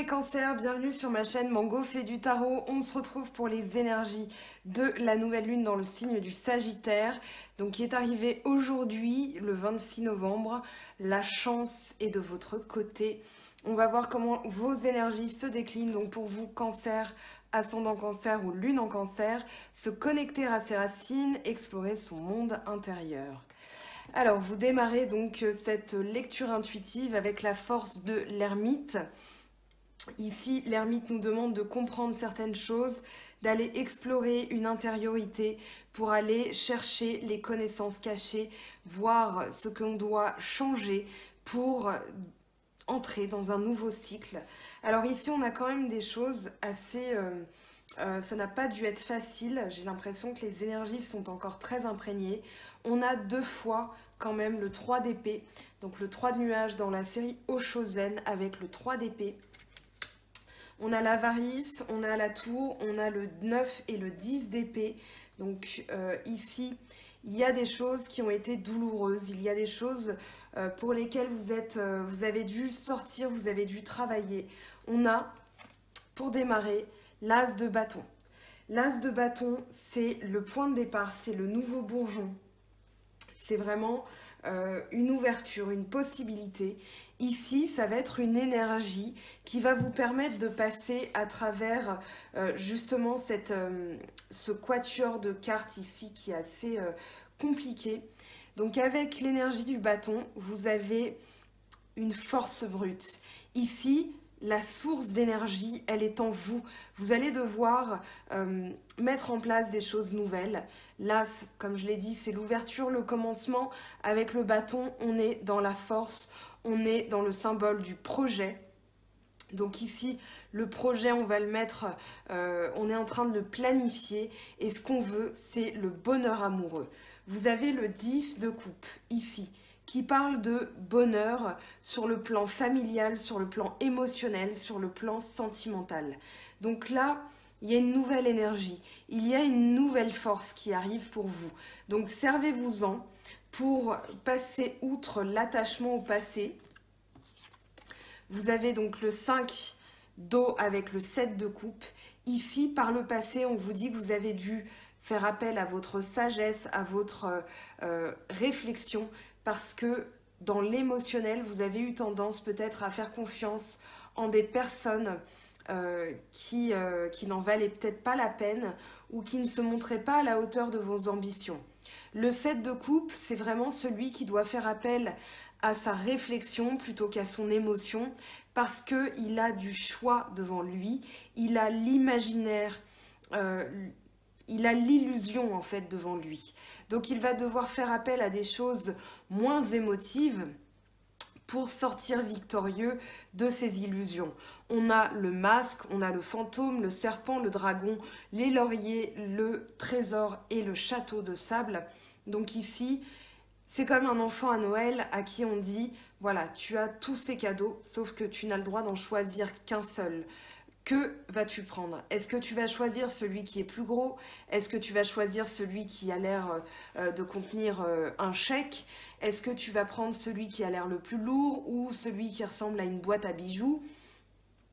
les cancers, bienvenue sur ma chaîne Mango fait du tarot. On se retrouve pour les énergies de la nouvelle lune dans le signe du Sagittaire, donc qui est arrivée aujourd'hui, le 26 novembre. La chance est de votre côté. On va voir comment vos énergies se déclinent. Donc pour vous, cancer, ascendant cancer ou lune en cancer, se connecter à ses racines, explorer son monde intérieur. Alors, vous démarrez donc cette lecture intuitive avec la force de l'ermite. Ici, l'ermite nous demande de comprendre certaines choses, d'aller explorer une intériorité pour aller chercher les connaissances cachées, voir ce qu'on doit changer pour entrer dans un nouveau cycle. Alors ici, on a quand même des choses assez... ça n'a pas dû être facile, j'ai l'impression que les énergies sont encore très imprégnées. On a deux fois quand même le 3 d'épée, donc le 3 de nuages dans la série Oshozen avec le 3 d'épée. On a l'avarice, on a la tour, on a le 9 et le 10 d'épée. Donc ici, il y a des choses qui ont été douloureuses, il y a des choses pour lesquelles vous avez dû sortir, vous avez dû travailler. On a, pour démarrer, l'as de bâton. L'as de bâton, c'est le point de départ, c'est le nouveau bourgeon. C'est vraiment une ouverture, une possibilité. Ici, ça va être une énergie qui va vous permettre de passer à travers justement ce quatuor de cartes ici qui est assez compliqué. Donc avec l'énergie du bâton, vous avez une force brute. Ici, la source d'énergie, elle est en vous. Vous allez devoir mettre en place des choses nouvelles. L'as, comme je l'ai dit, c'est l'ouverture, le commencement. Avec le bâton, on est dans la force, on est dans le symbole du projet. Donc ici, le projet, on va le mettre, on est en train de le planifier. Et ce qu'on veut, c'est le bonheur amoureux. Vous avez le 10 de coupe, ici, qui parle de bonheur sur le plan familial, sur le plan émotionnel, sur le plan sentimental. Donc là, il y a une nouvelle énergie, il y a une nouvelle force qui arrive pour vous. Donc servez-vous-en pour passer outre l'attachement au passé. Vous avez donc le 5 d'eau avec le 7 de coupe. Ici, par le passé, on vous dit que vous avez dû faire appel à votre sagesse, à votre réflexion, parce que dans l'émotionnel, vous avez eu tendance peut-être à faire confiance en des personnes qui n'en valaient peut-être pas la peine ou qui ne se montraient pas à la hauteur de vos ambitions. Le 7 de coupe, c'est vraiment celui qui doit faire appel à sa réflexion plutôt qu'à son émotion parce qu'il a du choix devant lui, il a l'imaginaire, il a l'illusion en fait devant lui. Donc il va devoir faire appel à des choses moins émotives pour sortir victorieux de ses illusions. On a le masque, on a le fantôme, le serpent, le dragon, les lauriers, le trésor et le château de sable. Donc ici, c'est comme un enfant à Noël à qui on dit, voilà, tu as tous ces cadeaux, sauf que tu n'as le droit d'en choisir qu'un seul. Que vas-tu prendre? Est-ce que tu vas choisir celui qui est plus gros? Est-ce que tu vas choisir celui qui a l'air de contenir un chèque? Est-ce que tu vas prendre celui qui a l'air le plus lourd ou celui qui ressemble à une boîte à bijoux?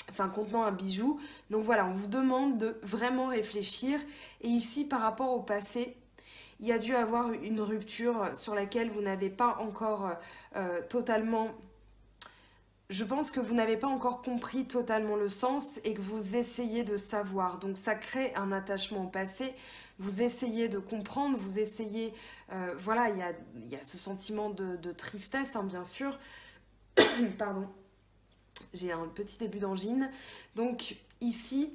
Enfin, contenant un bijou. Donc voilà, on vous demande de vraiment réfléchir. Et ici, par rapport au passé, il y a dû avoir une rupture sur laquelle vous n'avez pas encore totalement... Je pense que vous n'avez pas encore compris totalement le sens et que vous essayez de savoir. Donc ça crée un attachement au passé. Vous essayez de comprendre, vous essayez... voilà, il y a ce sentiment de tristesse, hein, bien sûr. Pardon. J'ai un petit début d'angine. Donc ici...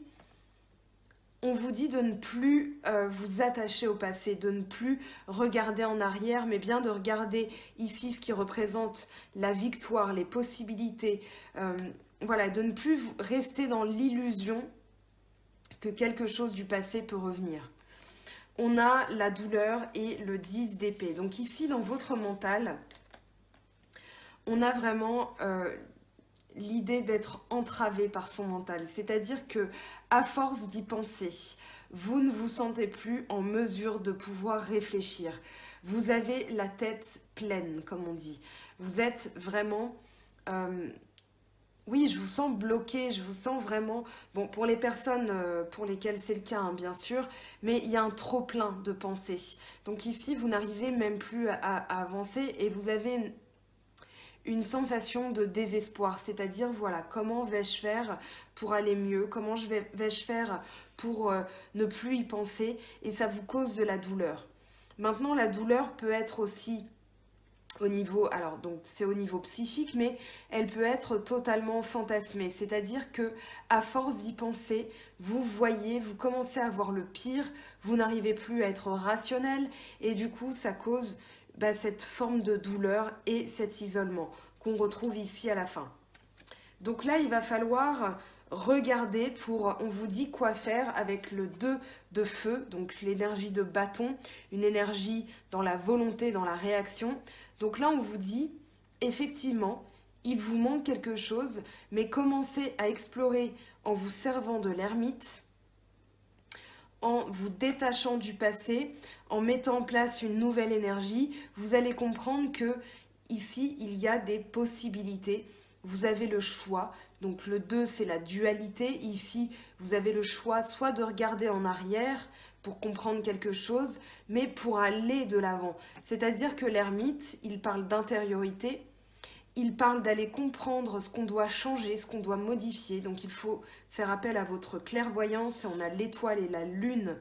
On vous dit de ne plus vous attacher au passé, de ne plus regarder en arrière, mais bien de regarder ici ce qui représente la victoire, les possibilités. Voilà, de ne plus rester dans l'illusion que quelque chose du passé peut revenir. On a la douleur et le 10 d'épée. Donc ici, dans votre mental, on a vraiment... l'idée d'être entravé par son mental, c'est-à-dire que à force d'y penser, vous ne vous sentez plus en mesure de pouvoir réfléchir. Vous avez la tête pleine, comme on dit. Vous êtes vraiment Oui, je vous sens bloqué, je vous sens vraiment... Bon, pour les personnes pour lesquelles c'est le cas, hein, bien sûr, mais il y a un trop-plein de pensées. Donc ici, vous n'arrivez même plus à avancer et vous avez une sensation de désespoir. C'est-à-dire, voilà, comment vais-je faire pour aller mieux? Comment vais-je faire pour ne plus y penser? Et ça vous cause de la douleur. Maintenant, la douleur peut être aussi au niveau, alors donc c'est au niveau psychique, mais elle peut être totalement fantasmée. C'est-à-dire que à force d'y penser, vous voyez, vous commencez à voir le pire, vous n'arrivez plus à être rationnel et du coup ça cause cette forme de douleur et cet isolement qu'on retrouve ici à la fin. Donc là, il va falloir regarder on vous dit quoi faire avec le 2 de feu, donc l'énergie de bâton, une énergie dans la volonté, dans la réaction. Donc là, on vous dit, effectivement, il vous manque quelque chose, mais commencez à explorer en vous servant de l'ermite, en vous détachant du passé, en mettant en place une nouvelle énergie. Vous allez comprendre que ici, il y a des possibilités. Vous avez le choix. Donc le 2, c'est la dualité. Ici, vous avez le choix soit de regarder en arrière pour comprendre quelque chose, mais pour aller de l'avant. C'est-à-dire que l'ermite, il parle d'intériorité, il parle d'aller comprendre ce qu'on doit changer, ce qu'on doit modifier. Donc il faut faire appel à votre clairvoyance. On a l'étoile et la lune,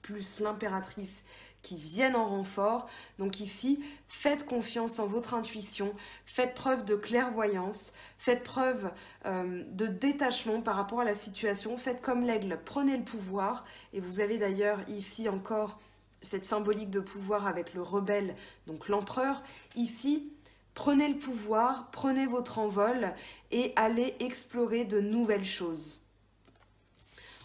plus l'impératrice, qui viennent en renfort. Donc ici, faites confiance en votre intuition, faites preuve de clairvoyance, faites preuve de détachement par rapport à la situation, faites comme l'aigle, prenez le pouvoir. Et vous avez d'ailleurs ici encore cette symbolique de pouvoir avec le rebelle, donc l'empereur. Ici, prenez le pouvoir, prenez votre envol et allez explorer de nouvelles choses.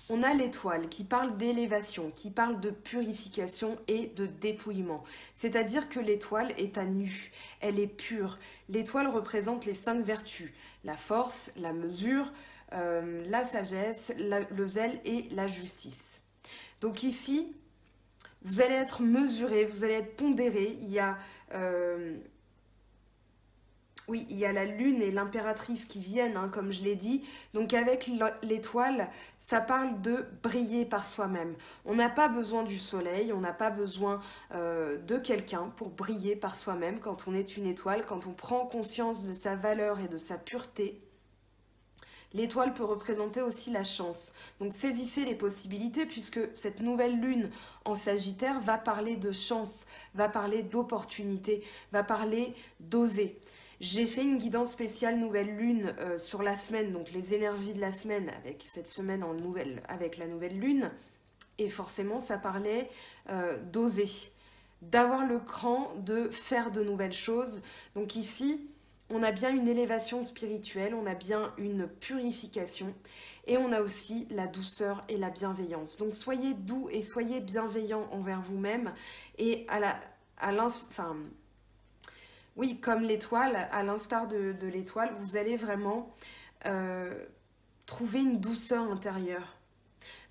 On a l'étoile qui parle d'élévation, qui parle de purification et de dépouillement. C'est-à-dire que l'étoile est à nu, elle est pure. L'étoile représente les 5 vertus, la force, la mesure, la sagesse, le zèle et la justice. Donc ici, vous allez être mesuré, vous allez être pondéré. Oui, il y a la lune et l'impératrice qui viennent, hein, comme je l'ai dit. Donc avec l'étoile, ça parle de briller par soi-même. On n'a pas besoin du soleil, on n'a pas besoin de quelqu'un pour briller par soi-même quand on est une étoile, quand on prend conscience de sa valeur et de sa pureté. L'étoile peut représenter aussi la chance. Donc saisissez les possibilités puisque cette nouvelle lune en Sagittaire va parler de chance, va parler d'opportunité, va parler d'oser. J'ai fait une guidance spéciale nouvelle lune sur la semaine, donc les énergies de la semaine avec cette semaine avec la nouvelle lune. Et forcément, ça parlait d'oser, d'avoir le cran de faire de nouvelles choses. Donc ici, on a bien une élévation spirituelle, on a bien une purification et on a aussi la douceur et la bienveillance. Donc soyez doux et soyez bienveillants envers vous-même et oui, comme l'étoile, à l'instar de l'étoile, vous allez vraiment trouver une douceur intérieure.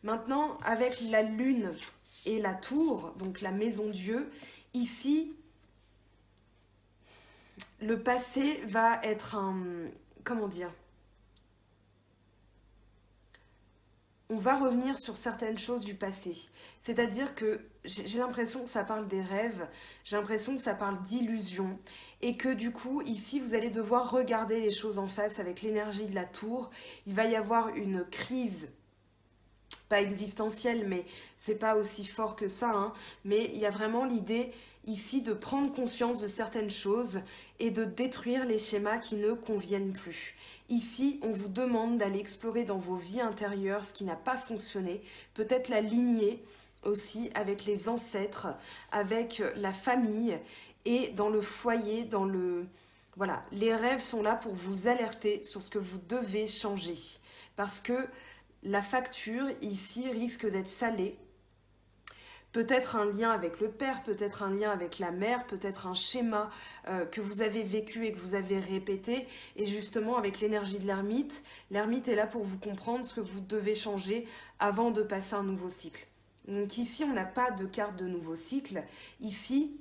Maintenant, avec la lune et la tour, donc la maison Dieu, ici, le passé va être comment dire? On va revenir sur certaines choses du passé. C'est-à-dire que j'ai l'impression que ça parle des rêves, j'ai l'impression que ça parle d'illusions, et que du coup, ici, vous allez devoir regarder les choses en face avec l'énergie de la tour. Il va y avoir une crise, pas existentielle, mais c'est pas aussi fort que ça, hein, mais il y a vraiment l'idée ici de prendre conscience de certaines choses et de détruire les schémas qui ne conviennent plus. Ici, on vous demande d'aller explorer dans vos vies intérieures ce qui n'a pas fonctionné, peut-être la lignée aussi avec les ancêtres, avec la famille et dans le foyer, Voilà, les rêves sont là pour vous alerter sur ce que vous devez changer. Parce que la facture ici risque d'être salée. Peut-être un lien avec le père, peut-être un lien avec la mère, peut-être un schéma que vous avez vécu et que vous avez répété. Et justement, avec l'énergie de l'ermite est là pour vous comprendre ce que vous devez changer avant de passer un nouveau cycle. Donc ici, on n'a pas de carte de nouveau cycle. Ici,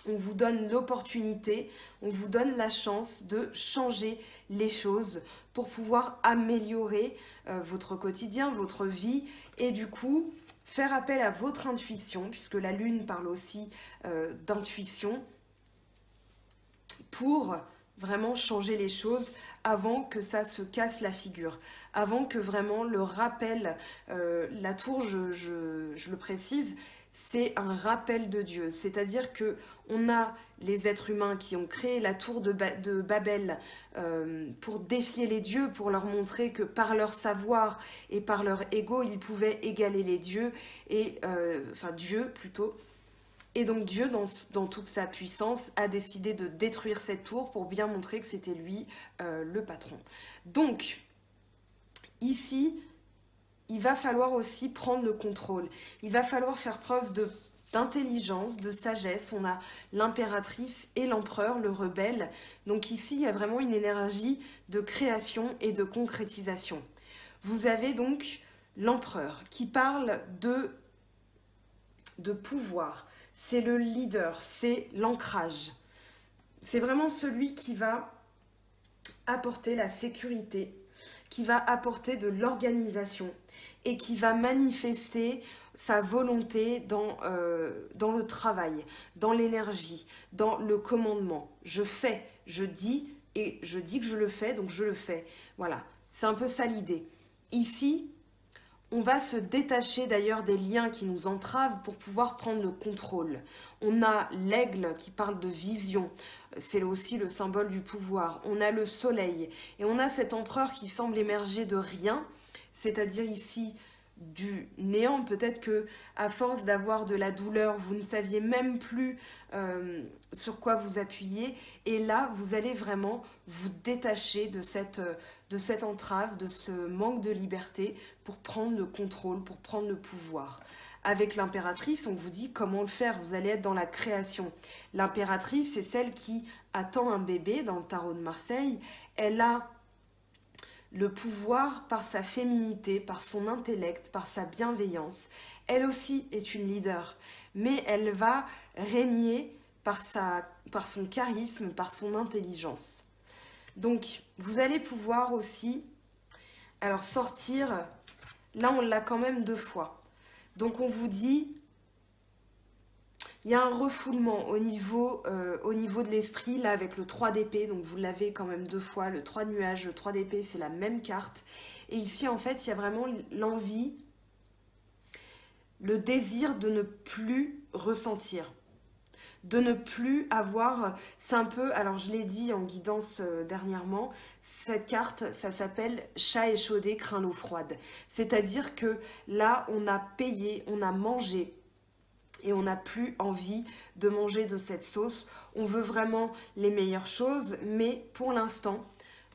on vous donne l'opportunité, on vous donne la chance de changer les choses pour pouvoir améliorer votre quotidien, votre vie et du coup faire appel à votre intuition, puisque la lune parle aussi d'intuition, pour vraiment changer les choses avant que ça se casse la figure, avant que vraiment le rappel, la tour, je le précise, c'est un rappel de Dieu. C'est-à-dire que on a les êtres humains qui ont créé la tour de Babel pour défier les dieux, pour leur montrer que par leur savoir et par leur ego, ils pouvaient égaler les dieux, et enfin Dieu plutôt. Et donc Dieu, dans toute sa puissance, a décidé de détruire cette tour pour bien montrer que c'était lui le patron. Donc, ici, il va falloir aussi prendre le contrôle. Il va falloir faire preuve d'intelligence, de sagesse. On a l'impératrice et l'empereur, le rebelle. Donc ici, il y a vraiment une énergie de création et de concrétisation. Vous avez donc l'empereur qui parle de pouvoir. C'est le leader, c'est l'ancrage. C'est vraiment celui qui va apporter la sécurité, qui va apporter de l'organisation et qui va manifester sa volonté dans le travail, dans l'énergie, dans le commandement. Je fais, je dis, et je dis que je le fais, donc je le fais. Voilà, c'est un peu ça l'idée. Ici, on va se détacher d'ailleurs des liens qui nous entravent pour pouvoir prendre le contrôle. On a l'aigle qui parle de vision, c'est aussi le symbole du pouvoir. On a le soleil et on a cet empereur qui semble émerger de rien, c'est-à-dire ici du néant. Peut-être que à force d'avoir de la douleur, vous ne saviez même plus sur quoi vous appuyer. Et là, vous allez vraiment vous détacher de cette entrave, de ce manque de liberté pour prendre le contrôle, pour prendre le pouvoir. Avec l'impératrice, on vous dit comment le faire. Vous allez être dans la création. L'impératrice, c'est celle qui attend un bébé dans le tarot de Marseille. Elle a le pouvoir par sa féminité, par son intellect, par sa bienveillance. Elle aussi est une leader, mais elle va régner par son charisme, par son intelligence. Donc, vous allez pouvoir aussi sortir, là on l'a quand même 2 fois. Donc on vous dit, il y a un refoulement au niveau de l'esprit, là avec le 3 d'épée, donc vous l'avez quand même 2 fois, le 3 de nuage, le 3 d'épée, c'est la même carte. Et ici en fait, il y a vraiment l'envie, le désir de ne plus ressentir. De ne plus avoir, c'est un peu, alors je l'ai dit en guidance dernièrement, cette carte, ça s'appelle chat échaudé, craint l'eau froide. C'est-à-dire que là, on a payé, on a mangé et on n'a plus envie de manger de cette sauce. On veut vraiment les meilleures choses, mais pour l'instant,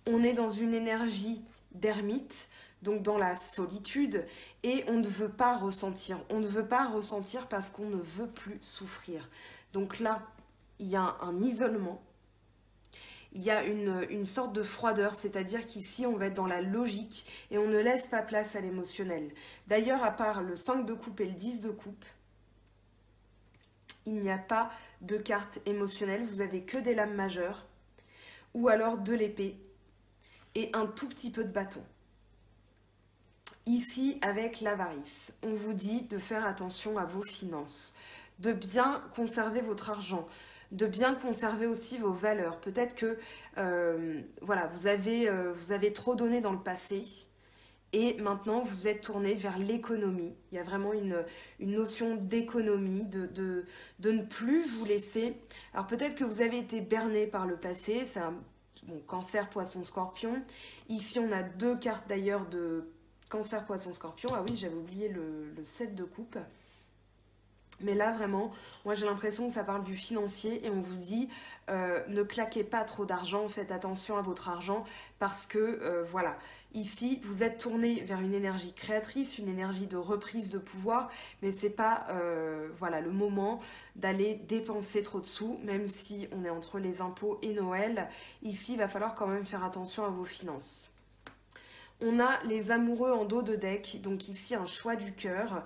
on est dans une énergie d'ermite, donc dans la solitude, et on ne veut pas ressentir. On ne veut pas ressentir parce qu'on ne veut plus souffrir. Donc là, il y a un isolement, il y a une sorte de froideur, c'est-à-dire qu'ici, on va être dans la logique et on ne laisse pas place à l'émotionnel. D'ailleurs, à part le 5 de coupe et le 10 de coupe, il n'y a pas de carte émotionnelle, vous avez que des lames majeures, ou alors de l'épée et un tout petit peu de bâton. Ici, avec l'avarice, on vous dit de faire attention à vos finances, de bien conserver votre argent, de bien conserver aussi vos valeurs. Peut-être que voilà, vous avez trop donné dans le passé et maintenant vous êtes tourné vers l'économie. Il y a vraiment une notion d'économie, de ne plus vous laisser. Alors peut-être que vous avez été berné par le passé, c'est un cancer, poisson, scorpion. Ici on a 2 cartes d'ailleurs de cancer, poisson, scorpion. Ah oui, j'avais oublié le 7 de coupe. Mais là, vraiment, moi j'ai l'impression que ça parle du financier et on vous dit ne claquez pas trop d'argent, faites attention à votre argent parce que, voilà, ici, vous êtes tourné vers une énergie créatrice, une énergie de reprise de pouvoir, mais c'est pas, voilà, le moment d'aller dépenser trop de sous, même si on est entre les impôts et Noël. Ici, il va falloir quand même faire attention à vos finances. On a les amoureux en dos de deck, donc ici un choix du cœur.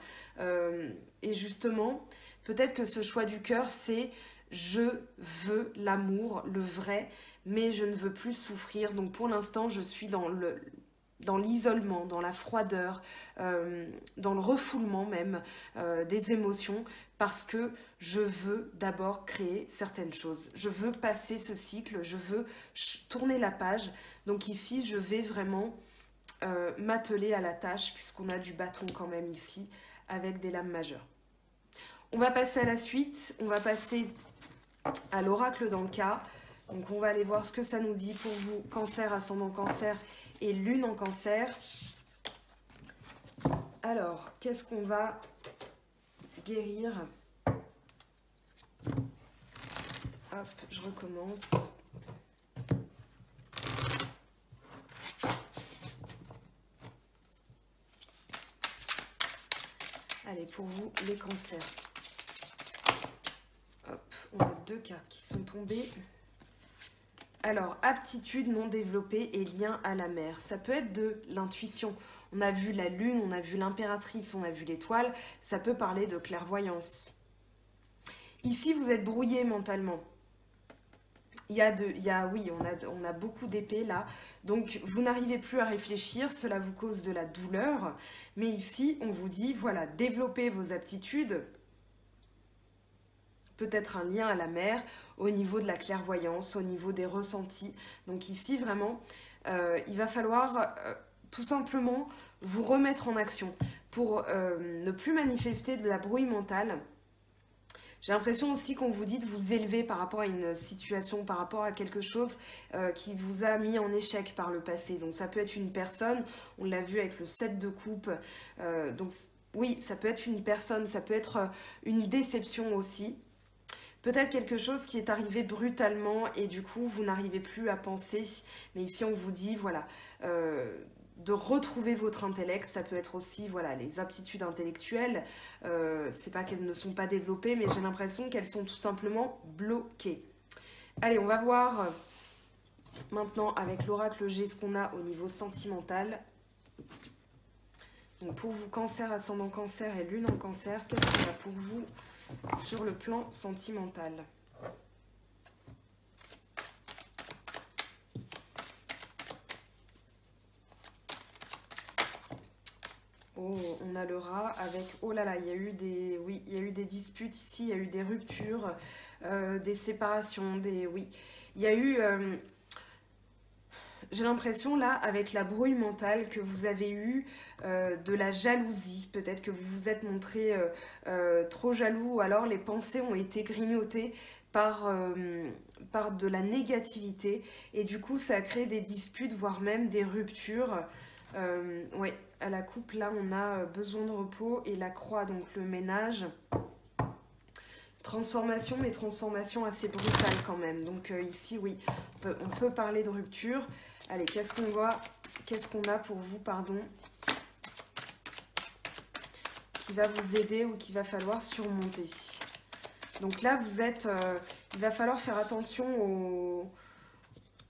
Et justement, peut-être que ce choix du cœur, c'est je veux l'amour, le vrai, mais je ne veux plus souffrir. Donc pour l'instant, je suis dans l'isolement, dans la froideur, dans le refoulement même des émotions, parce que je veux d'abord créer certaines choses. Je veux passer ce cycle, je veux tourner la page. Donc ici, je vais vraiment m'atteler à la tâche, puisqu'on a du bâton quand même ici, avec des lames majeures. On va passer à la suite, on va passer à l'oracle dans le cas. Donc on va aller voir ce que ça nous dit pour vous, cancer, ascendant cancer et lune en cancer. Alors, qu'est-ce qu'on va guérir? Hop, je recommence. Allez, pour vous, les cancers. Hop, on a 2 cartes qui sont tombées. Alors, aptitude non développée et lien à la mer. Ça peut être de l'intuition. On a vu la lune, on a vu l'impératrice, on a vu l'étoile. Ça peut parler de clairvoyance. Ici, vous êtes brouillé mentalement. Oui, on a beaucoup d'épées là. Donc, vous n'arrivez plus à réfléchir. Cela vous cause de la douleur. Mais ici, on vous dit, voilà, développez vos aptitudes. Peut-être un lien à la mer, au niveau de la clairvoyance, au niveau des ressentis. Donc ici, vraiment, il va falloir tout simplement vous remettre en action pour ne plus manifester de la brouille mentale. J'ai l'impression aussi qu'on vous dit de vous élever par rapport à une situation, par rapport à quelque chose qui vous a mis en échec par le passé. Donc ça peut être une personne, on l'a vu avec le 7 de coupe. Donc oui, ça peut être une personne, ça peut être une déception aussi. Peut-être quelque chose qui est arrivé brutalement et du coup vous n'arrivez plus à penser. Mais ici on vous dit voilà de retrouver votre intellect. Ça peut être aussi voilà les aptitudes intellectuelles. C'est pas qu'elles ne sont pas développées, mais j'ai l'impression qu'elles sont tout simplement bloquées. Allez, on va voir maintenant avec l'oracle G ce qu'on a au niveau sentimental. Donc pour vous, cancer, ascendant cancer et lune en cancer, qu'est-ce qu'on a pour vous sur le plan sentimental? Oh, on a le rat avec... Oh là là, il y a eu des... Oui, il y a eu des disputes ici, il y a eu des ruptures, des séparations, des... Oui, il y a eu... J'ai l'impression là, avec la brouille mentale, que vous avez eu de la jalousie. Peut-être que vous vous êtes montré trop jaloux, ou alors les pensées ont été grignotées par de la négativité. Et du coup, ça a créé des disputes, voire même des ruptures. Ouais, à la coupe, là, on a besoin de repos et la croix, donc le ménage. Transformation, mais transformation assez brutale quand même. Donc ici, oui, on peut parler de rupture. Allez, qu'est-ce qu'on voit? Qu'est-ce qu'on a pour vous, pardon, qui va vous aider ou qu'il va falloir surmonter? Donc là, vous êtes... il va falloir faire attention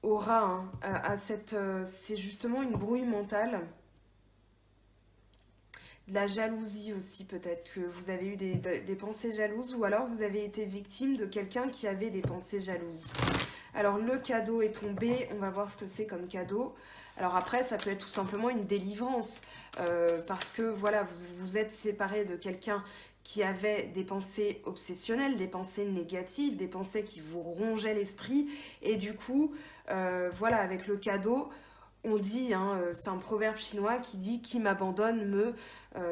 au rat. Hein, c'est justement une brouille mentale. De la jalousie aussi, peut-être que vous avez eu des pensées jalouses, ou alors vous avez été victime de quelqu'un qui avait des pensées jalouses. Alors le cadeau est tombé, on va voir ce que c'est comme cadeau. Alors après, ça peut être tout simplement une délivrance, parce que voilà, vous êtes séparé de quelqu'un qui avait des pensées obsessionnelles, des pensées négatives, des pensées qui vous rongeaient l'esprit, et du coup, voilà, avec le cadeau... On dit, hein, c'est un proverbe chinois qui dit « qui m'abandonne me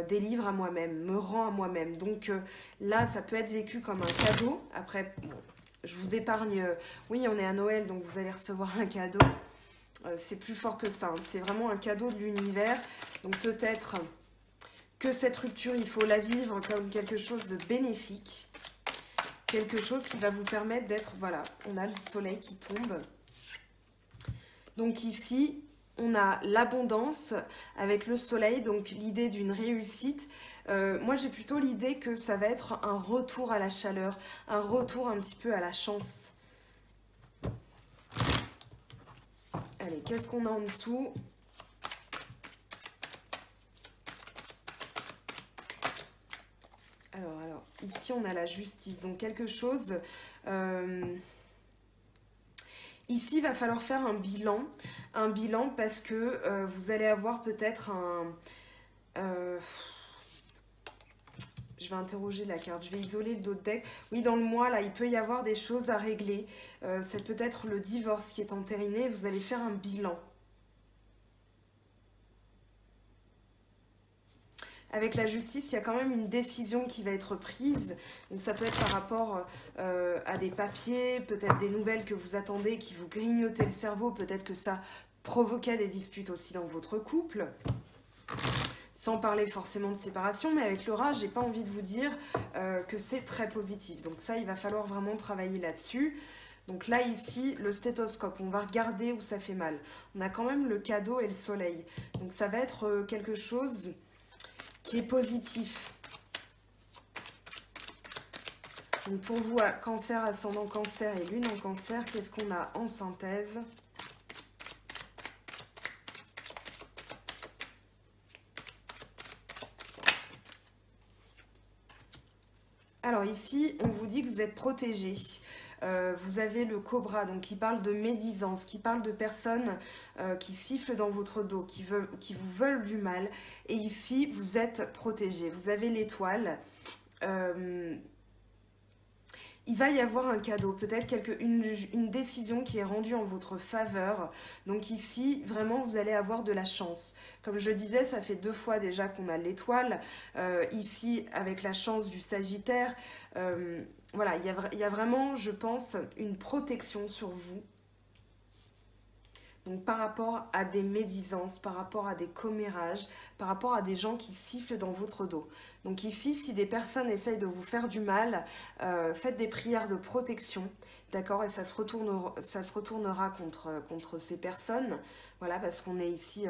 délivre à moi-même, me rend à moi-même ». Donc là, ça peut être vécu comme un cadeau. Après, bon, je vous épargne... oui, on est à Noël, donc vous allez recevoir un cadeau. C'est plus fort que ça. Hein. C'est vraiment un cadeau de l'univers. Donc peut-être que cette rupture, il faut la vivre comme quelque chose de bénéfique. Quelque chose qui va vous permettre d'être... Voilà, on a le soleil qui tombe. Donc ici... On a l'abondance avec le soleil, donc l'idée d'une réussite. Moi, j'ai plutôt l'idée que ça va être un retour à la chaleur, un retour un petit peu à la chance. Allez, qu'est-ce qu'on a en dessous? Alors, ici on a la justice, donc quelque chose... ici, il va falloir faire un bilan parce que vous allez avoir peut-être un... je vais interroger la carte, je vais isoler le dos de deck. Oui, dans le mois, là, il peut y avoir des choses à régler. C'est peut-être le divorce qui est entériné, vous allez faire un bilan. Avec la justice, il y a quand même une décision qui va être prise. Donc ça peut être par rapport à des papiers, peut-être des nouvelles que vous attendez, qui vous grignotaient le cerveau. Peut-être que ça provoquait des disputes aussi dans votre couple. Sans parler forcément de séparation, mais avec Laura, j'ai pas envie de vous dire que c'est très positif. Donc ça, il va falloir vraiment travailler là-dessus. Donc là, ici, le stéthoscope, on va regarder où ça fait mal. On a quand même le cadeau et le soleil. Donc ça va être quelque chose... qui est positif. Donc pour vous, à Cancer, ascendant Cancer et Lune en Cancer, qu'est-ce qu'on a en synthèse? Alors ici, on vous dit que vous êtes protégé. Vous avez le cobra, donc qui parle de médisance, qui parle de personnes qui sifflent dans votre dos, qui vous veulent du mal. Et ici, vous êtes protégé. Vous avez l'étoile. Il va y avoir un cadeau, peut-être une décision qui est rendue en votre faveur. Donc ici, vraiment, vous allez avoir de la chance. Comme je disais, ça fait 2 fois déjà qu'on a l'étoile. Ici, avec la chance du Sagittaire, voilà, il y a vraiment, je pense, une protection sur vous. Donc par rapport à des médisances, par rapport à des commérages, par rapport à des gens qui sifflent dans votre dos. Donc ici, si des personnes essayent de vous faire du mal, faites des prières de protection, d'accord? Et ça se retournera contre ces personnes, voilà, parce qu'on est ici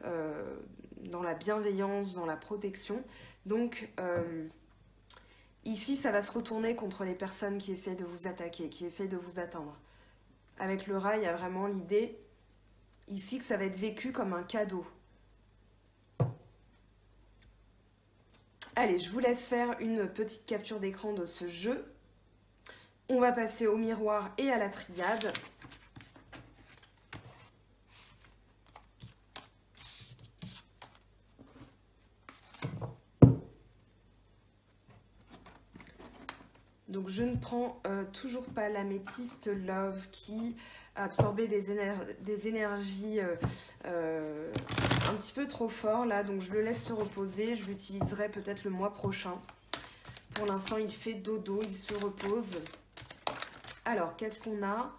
dans la bienveillance, dans la protection. Donc ici, ça va se retourner contre les personnes qui essayent de vous attaquer, qui essayent de vous atteindre. Avec le rat, il y a vraiment l'idée... ici que ça va être vécu comme un cadeau. Allez, je vous laisse faire une petite capture d'écran de ce jeu. On va passer au miroir et à la triade. Donc je ne prends toujours pas l'améthyste Love qui a absorbé des énergies un petit peu trop fort là. Donc je le laisse se reposer. Je l'utiliserai peut-être le mois prochain. Pour l'instant, il fait dodo, il se repose. Alors, qu'est-ce qu'on a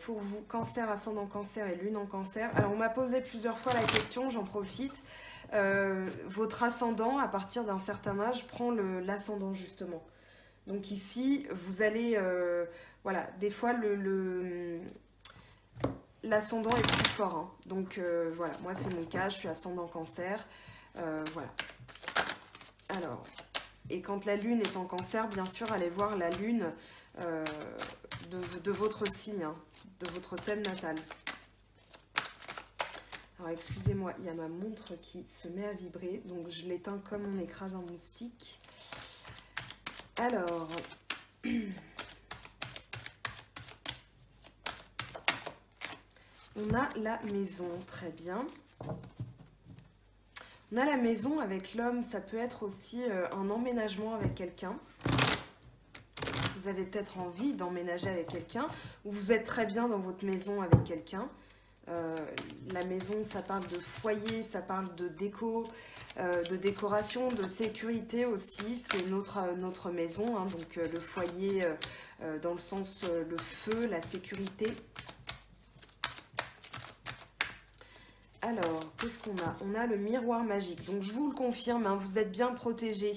pour vous? Cancer, ascendant Cancer et Lune en Cancer. Alors, on m'a posé plusieurs fois la question, j'en profite. Votre ascendant, à partir d'un certain âge, prend l'ascendant justement. Donc ici, vous allez... voilà, des fois, l'ascendant est plus fort. Hein. Donc voilà, moi c'est mon cas, je suis ascendant Cancer. Voilà. Alors, et quand la Lune est en Cancer, bien sûr, allez voir la Lune de votre signe, hein, de votre thème natal. Alors, excusez-moi, il y a ma montre qui se met à vibrer, donc je l'éteins comme on écrase un moustique. Alors, on a la maison, très bien. On a la maison avec l'homme, ça peut être aussi un emménagement avec quelqu'un. Vous avez peut-être envie d'emménager avec quelqu'un, ou vous êtes très bien dans votre maison avec quelqu'un. La maison, ça parle de foyer, ça parle de déco, de décoration, de sécurité aussi. C'est notre maison, hein, donc le foyer dans le sens le feu, la sécurité. Alors, qu'est-ce qu'on a? On a le miroir magique. Donc, je vous le confirme, hein, vous êtes bien protégés.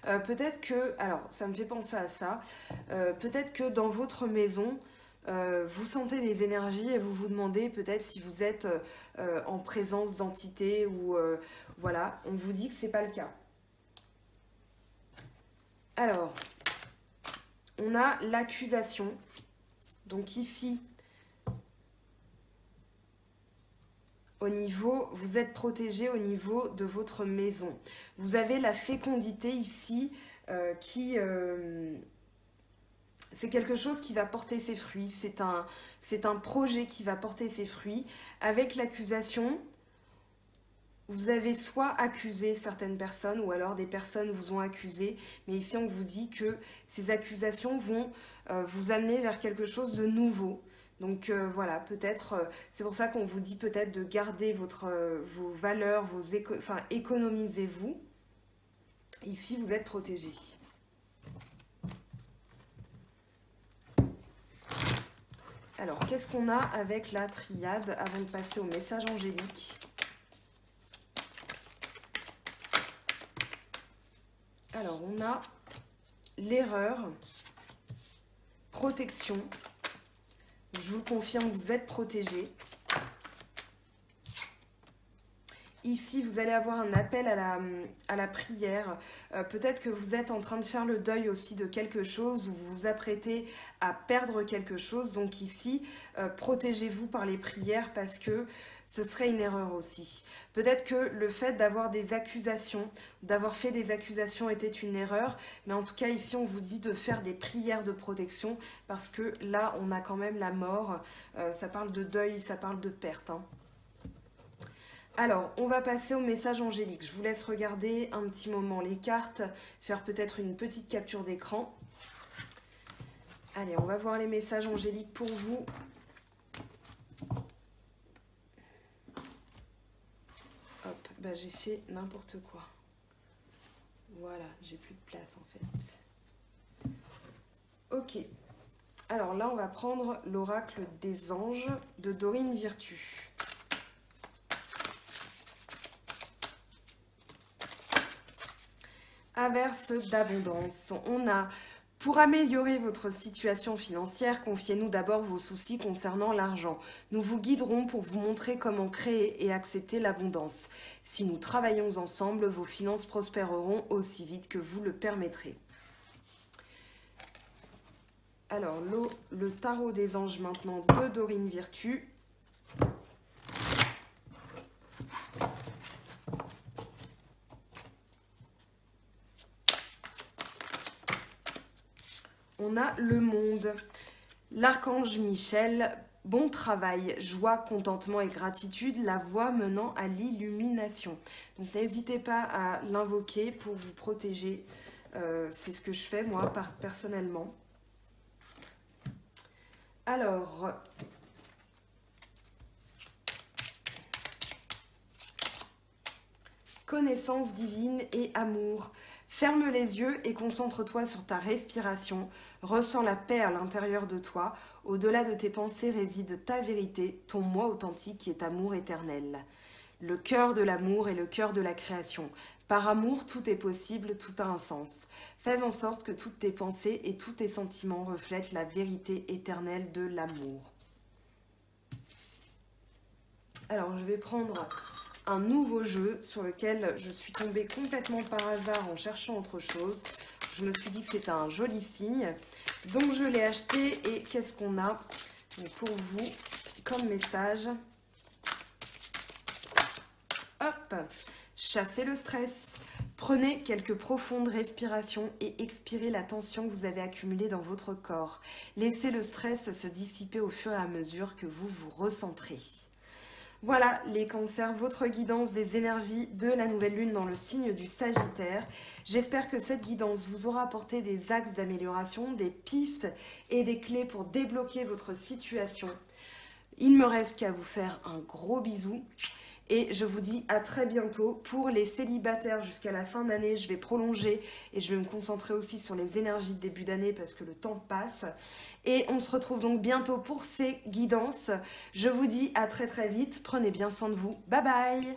Peut-être que, alors, ça me fait penser à ça. Peut-être que dans votre maison, vous sentez des énergies et vous vous demandez peut-être si vous êtes en présence d'entités ou voilà, on vous dit que c'est pas le cas. Alors, on a l'accusation. Donc ici, vous êtes protégé au niveau de votre maison. Vous avez la fécondité ici c'est quelque chose qui va porter ses fruits. C'est un projet qui va porter ses fruits. Avec l'accusation, vous avez soit accusé certaines personnes ou alors des personnes vous ont accusé. Mais ici, on vous dit que ces accusations vont vous amener vers quelque chose de nouveau. Donc voilà, peut-être, c'est pour ça qu'on vous dit peut-être de garder vos valeurs, économisez-vous. Ici, vous êtes protégé. Alors, qu'est-ce qu'on a avec la triade avant de passer au message angélique? Alors, on a l'erreur, protection. Je vous confirme, vous êtes protégé. Ici, vous allez avoir un appel à la prière. Peut-être que vous êtes en train de faire le deuil aussi de quelque chose ou vous vous apprêtez à perdre quelque chose. Donc ici, protégez-vous par les prières parce que ce serait une erreur aussi. Peut-être que le fait d'avoir des accusations, d'avoir fait des accusations était une erreur. Mais en tout cas, ici, on vous dit de faire des prières de protection parce que là, on a quand même la mort. Ça parle de deuil, ça parle de perte, hein. Alors, on va passer au message angélique. Je vous laisse regarder un petit moment les cartes, faire peut-être une petite capture d'écran. Allez, on va voir les messages angéliques pour vous. Hop, bah j'ai fait n'importe quoi. Voilà, j'ai plus de place en fait. Ok. Alors là, on va prendre l'oracle des anges de Dorine Virtue. Averse d'abondance. On a, pour améliorer votre situation financière, confiez-nous d'abord vos soucis concernant l'argent. Nous vous guiderons pour vous montrer comment créer et accepter l'abondance. Si nous travaillons ensemble, vos finances prospéreront aussi vite que vous le permettrez. Alors, le tarot des anges maintenant de Dorine Virtue. On a le monde, l'archange Michel, bon travail, joie, contentement et gratitude, la voie menant à l'illumination. Donc n'hésitez pas à l'invoquer pour vous protéger. C'est ce que je fais moi personnellement. Alors, connaissance divine et amour. Ferme les yeux et concentre-toi sur ta respiration. Ressens la paix à l'intérieur de toi. Au-delà de tes pensées réside ta vérité, ton moi authentique qui est amour éternel. Le cœur de l'amour est le cœur de la création. Par amour, tout est possible, tout a un sens. Fais en sorte que toutes tes pensées et tous tes sentiments reflètent la vérité éternelle de l'amour. Alors, je vais prendre un nouveau jeu sur lequel je suis tombée complètement par hasard en cherchant autre chose. Je me suis dit que c'était un joli signe. Donc je l'ai acheté et qu'est-ce qu'on a pour vous comme message? Hop! Chassez le stress. Prenez quelques profondes respirations et expirez la tension que vous avez accumulée dans votre corps. Laissez le stress se dissiper au fur et à mesure que vous vous recentrez. Voilà les cancers, votre guidance des énergies de la nouvelle lune dans le signe du Sagittaire. J'espère que cette guidance vous aura apporté des axes d'amélioration, des pistes et des clés pour débloquer votre situation. Il me reste qu'à vous faire un gros bisou et je vous dis à très bientôt. Pour les célibataires jusqu'à la fin d'année, je vais prolonger et je vais me concentrer aussi sur les énergies de début d'année parce que le temps passe. Et on se retrouve donc bientôt pour ces guidances. Je vous dis à très très vite. Prenez bien soin de vous. Bye bye!